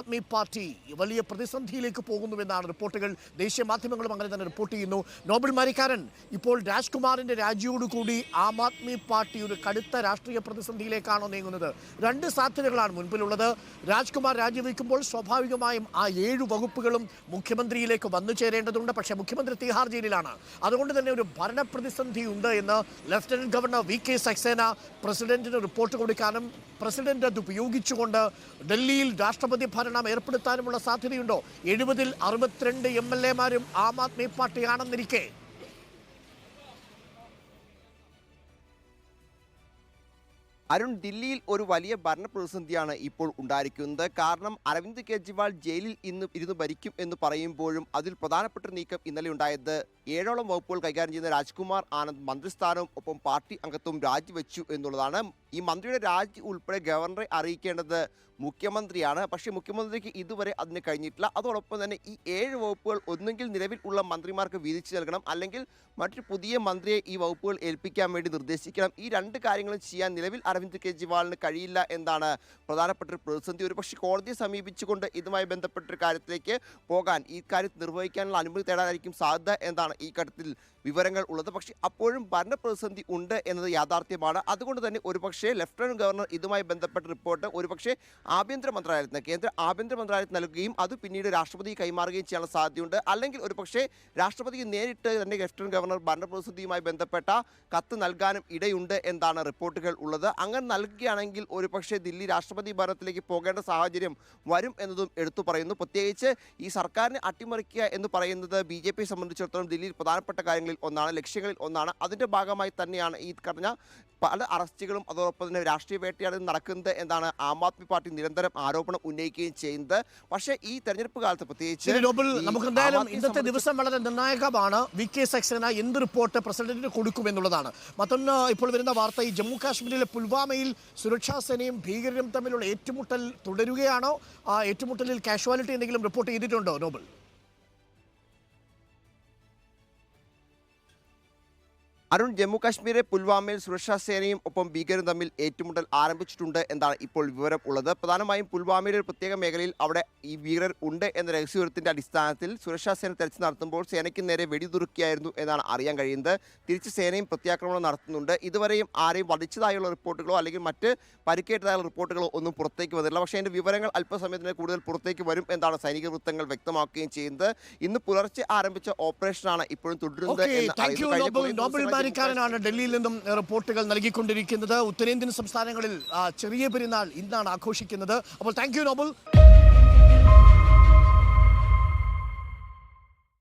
Aadmi party വലിയ പ്രതിസന്ധിയിലേക്ക് പോകുന്നുവെന്നാണ് റിപ്പോർട്ടുകൾ. ദേശീയ മാധ്യമങ്ങളും അങ്ങനെ തന്നെ റിപ്പോർട്ട് ചെയ്യുന്നു. നോബൽ മാരിക്കാരൻ, ഇപ്പോൾ രാജ്കുമാറിന്റെ രാജിയോടുകൂടി ആം ആദ്മി പാർട്ടി ഒരു കടുത്ത രാഷ്ട്രീയ പ്രതിസന്ധിയിലേക്കാണോ നീങ്ങുന്നത്? രണ്ട് സാധ്യതകളാണ് മുൻപിലുള്ളത്. രാജ്കുമാർ രാജിവെക്കുമ്പോൾ സ്വാഭാവികമായും ആ 7 വകുപ്പുകളും മുഖ്യമന്ത്രിയിലേക്ക് വന്നു ചേരേണ്ടതുണ്ട്. പക്ഷേ മുഖ്യമന്ത്രി തിഹാർ ജയിലിലാണ്. അതുകൊണ്ട് തന്നെ ഒരു ഭരണപ്രതിസന്ധി ഉണ്ട് എന്ന് ലഫ്റ്റനന്റ് ഗവർണർ VK സക്സേന പ്രസിഡന്റിന് റിപ്പോർട്ട് കൊടുക്കാനും പ്രസിഡന്റ് അത് ഉപയോഗിച്ചുകൊണ്ട് ഡൽഹിയിൽ രാഷ്ട്രപതി ഭരണം ഏർപ്പെടുത്താനുമുള്ള സാധ്യതയുണ്ടോ? 70-ൽ 62 MLA-മാരും ആം ആദ്മി പാർട്ടിയാണെന്നിരിക്കെ അരുൺ, ദില്ലിയിൽ ഒരു വലിയ ഭരണപ്രതിസന്ധിയാണ് ഇപ്പോൾ ഉണ്ടായിരിക്കുന്നത്. കാരണം അരവിന്ദ് കെജ്രിവാൾ ജയിലിൽ ഇരുന്ന് ഭരിക്കും എന്ന് പറയുമ്പോഴും അതിൽ പ്രധാനപ്പെട്ട നീക്കം ഇന്നലെ ഉണ്ടായത് 7ഓളം വകുപ്പുകൾ കൈകാര്യം ചെയ്യുന്ന രാജ്കുമാർ ആനന്ദ് മന്ത്രിസ്ഥാനവും ഒപ്പം പാർട്ടി അംഗത്വവും രാജിവെച്ചു എന്നുള്ളതാണ്. ഈ മന്ത്രിയുടെ രാജി ഉൾപ്പെടെ ഗവർണറെ അറിയിക്കേണ്ടത് മുഖ്യമന്ത്രിയാണ്. പക്ഷേ മുഖ്യമന്ത്രിക്ക് ഇതുവരെ അതിന് കഴിഞ്ഞിട്ടില്ല. അതോടൊപ്പം തന്നെ ഈ 7 വകുപ്പുകൾ ഒന്നുകിൽ നിലവിൽ ഉള്ള മന്ത്രിമാർക്ക് വീതിച്ചു നൽകണം, അല്ലെങ്കിൽ മറ്റൊരു പുതിയ മന്ത്രിയെ ഈ വകുപ്പുകൾ ഏൽപ്പിക്കാൻ വേണ്ടി നിർദ്ദേശിക്കണം. ഈ 2 കാര്യങ്ങളും ചെയ്യാൻ നിലവിൽ അരവിന്ദ് കെജ്രിവാളിന് കഴിയില്ല എന്നാണ് പ്രധാനപ്പെട്ട ഒരു പ്രതിസന്ധി. ഒരുപക്ഷെ കോടതിയെ സമീപിച്ചുകൊണ്ട് ഇതുമായി ബന്ധപ്പെട്ടൊരു കാര്യത്തിലേക്ക് പോകാൻ, ഈ കാര്യം നിർവഹിക്കാനുള്ള അനുമതി തേടാനായിരിക്കും സാധ്യത എന്നാണ് ഈ ഘട്ടത്തിൽ വിവരങ്ങൾ ഉള്ളത്. പക്ഷേ അപ്പോഴും ഭരണപ്രതിസന്ധി ഉണ്ട് എന്നത് യാഥാർത്ഥ്യമാണ്. അതുകൊണ്ട് തന്നെ ഒരുപക്ഷെ ലഫ്റ്റനന്റ് ഗവർണർ ഇതുമായി ബന്ധപ്പെട്ട റിപ്പോർട്ട് ഒരുപക്ഷെ ആഭ്യന്തര മന്ത്രാലയത്തിന്, കേന്ദ്ര ആഭ്യന്തര മന്ത്രാലയത്തിന് നൽകുകയും അത് പിന്നീട് രാഷ്ട്രപതി കൈമാറുകയും ചെയ്യാനുള്ള സാധ്യതയുണ്ട്. അല്ലെങ്കിൽ ഒരുപക്ഷെ രാഷ്ട്രപതിക്ക് നേരിട്ട് തന്നെ ലഫ്റ്റനന്റ് ഗവർണർ ഭരണപ്രതിസന്ധിയുമായി ബന്ധപ്പെട്ട കത്ത് നൽകാനും ഇടയുണ്ട് എന്നാണ് റിപ്പോർട്ടുകൾ ഉള്ളത്. അങ്ങനെ നൽകുകയാണെങ്കിൽ ഒരുപക്ഷെ ദില്ലി രാഷ്ട്രപതി ഭരണത്തിലേക്ക് പോകേണ്ട സാഹചര്യം വരും എന്നതും എടുത്തു പറയുന്നു. പ്രത്യേകിച്ച് ഈ സർക്കാരിനെ അട്ടിമറിക്കുക എന്ന് പറയുന്നത് BJP സംബന്ധിച്ചിടത്തോളം ദില്ലിയിൽ പ്രധാനപ്പെട്ട കാര്യങ്ങളിൽ ഒന്നാണ്, ലക്ഷ്യങ്ങളിൽ ഒന്നാണ്. അതിൻ്റെ ഭാഗമായി തന്നെയാണ് ഈ കഴിഞ്ഞ പല അറസ്റ്റുകളും അതോടൊപ്പം തന്നെ രാഷ്ട്രീയ വേട്ടയാണ് നടക്കുന്നത് എന്നാണ് ആം ആദ്മി പാർട്ടി നിരന്തരം ആരോപണം ഉന്നയിക്കുകയും ചെയ്യുന്നത്. പക്ഷേ ഈ തെരഞ്ഞെടുപ്പ് കാലത്ത് പ്രത്യേകിച്ച് നമുക്ക് എന്തായാലും ഇന്നത്തെ ദിവസം വളരെ നിർണായകമാണ്. VK സക്സേന എന്ത് റിപ്പോർട്ട് പ്രസിഡന്റിന് കൊടുക്കുമെന്നുള്ളതാണ്. മറ്റൊന്ന്, ഇപ്പോൾ വരുന്ന വാർത്ത, ഈ ജമ്മു കാശ്മീരിലെ പുൽവാമയിൽ സുരക്ഷാ സേനയും ഭീകരരും തമ്മിലുള്ള ഏറ്റുമുട്ടൽ തുടരുകയാണോ? ആ ഏറ്റുമുട്ടലിൽ കാഷ്വാലിറ്റി എന്തെങ്കിലും റിപ്പോർട്ട് ചെയ്തിട്ടുണ്ടോ നോബൽ? അരുൺ, ജമ്മു കാശ്മീരെ പുൽവാമയിൽ സുരക്ഷാ സേനയും ഒപ്പം ഭീകരരും തമ്മിൽ ഏറ്റുമുട്ടൽ ആരംഭിച്ചിട്ടുണ്ട് എന്നാണ് ഇപ്പോൾ വിവരം ഉള്ളത്. പ്രധാനമായും പുൽവാമയിലെ ഒരു പ്രത്യേക മേഖലയിൽ അവിടെ ഈ ഭീകരർ ഉണ്ട് എന്ന രഹസ്യവിവരത്തിന്റെ അടിസ്ഥാനത്തിൽ സുരക്ഷാ സേന തെരച്ചിൽ നടത്തുമ്പോൾ സേനയ്ക്ക് നേരെ വെടിതുറുക്കിയായിരുന്നു എന്നാണ് അറിയാൻ കഴിയുന്നത്. തിരിച്ച് സേനയും പ്രത്യാക്രമണം നടത്തുന്നുണ്ട്. ഇതുവരെയും ആരെയും വധിച്ചതായുള്ള റിപ്പോർട്ടുകളോ അല്ലെങ്കിൽ മറ്റ് പരിക്കേറ്റതായുള്ള റിപ്പോർട്ടുകളോ ഒന്നും പുറത്തേക്ക് വന്നില്ല. പക്ഷേ അതിന്റെ വിവരങ്ങൾ അല്പസമയത്തിന് കൂടുതൽ പുറത്തേക്ക് വരും എന്നാണ് സൈനിക വൃത്തങ്ങൾ വ്യക്തമാക്കുകയും ചെയ്യുന്നത്. ഇന്ന് പുലർച്ചെ ആരംഭിച്ച ഓപ്പറേഷനാണ് ഇപ്പോഴും തുടരുന്നത് എന്ന് ാണ് ഡൽഹിയിൽ നിന്നും റിപ്പോർട്ടുകൾ നൽകിക്കൊണ്ടിരിക്കുന്നത്. ഉത്തരേന്ത്യൻ സംസ്ഥാനങ്ങളിൽ ചെറിയ പെരുന്നാൾ ഇന്നാണ് ആഘോഷിക്കുന്നത്. അപ്പോൾ താങ്ക് യു നോബൽ.